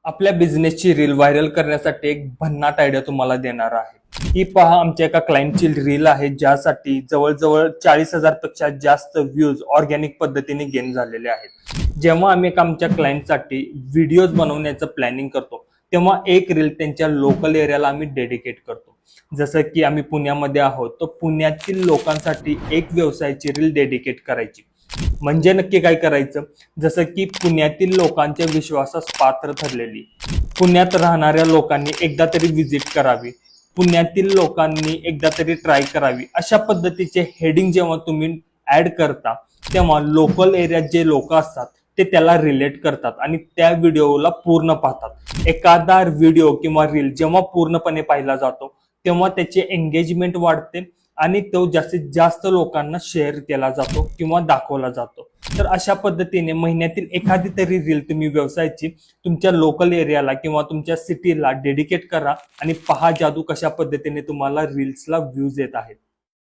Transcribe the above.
आपल्या बिझनेसची reel viral करण्यासाठी एक भन्नाट आयडिया तुम्हाला देणार आहे। ही पहा, आमच्या एका क्लायंटची रील आहे ज्यासाठी जवळजवळ 40,000 पेक्षा जास्त व्ह्यूज ऑर्गॅनिक पद्धतीने गेन झालेले आहेत। जेव्हा आम्ही एका आमच्या क्लायंटसाठी व्हिडिओज बनवण्याचं प्लॅनिंग करतो तेव्हा एक रील त्यांच्या लोकल एरियाला आम्ही डेडिकेट करतो। जसं की आम्ही पुण्यामध्ये आहोत तर पुण्यातील लोकांसाठी एक व्यवसायाची रील डेडिकेट करायची। म्हणजे नक्की काय करायचं, जसं की पुण्यातील लोकांच्या विश्वासास पात्र ठरलेली, पुण्यात राहणाऱ्या लोकांनी एकदा तरी व्हिजिट करावी, पुण्यातील लोकांनी एकदा तरी ट्राय करावी, अशा पद्धतीचे हेडिंग जेव्हा तुम्ही ऍड करता तेव्हा लोकल एरियात जे लोक असतात ते त्याला रिलेट करतात आणि त्या व्हिडिओला पूर्ण पाहतात। एखादा व्हिडिओ किंवा रील जेव्हा पूर्णपणे पाहिला जातो तेव्हा त्याचे एंगेजमेंट वाढते आणि तो जास्तीत जास्त लोकांना शेअर केला जातो किंवा दाखवला जातो। तर अशा पद्धतीने महिन्यातील एखादी तरी रील तुम्ही व्यवसायाची तुमच्या लोकल एरियाला किंवा तुमच्या सिटीला डेडिकेट करा आणि पहा जादू कशा पद्धतीने तुम्हाला रील्सला व्ह्यूज येत आहेत।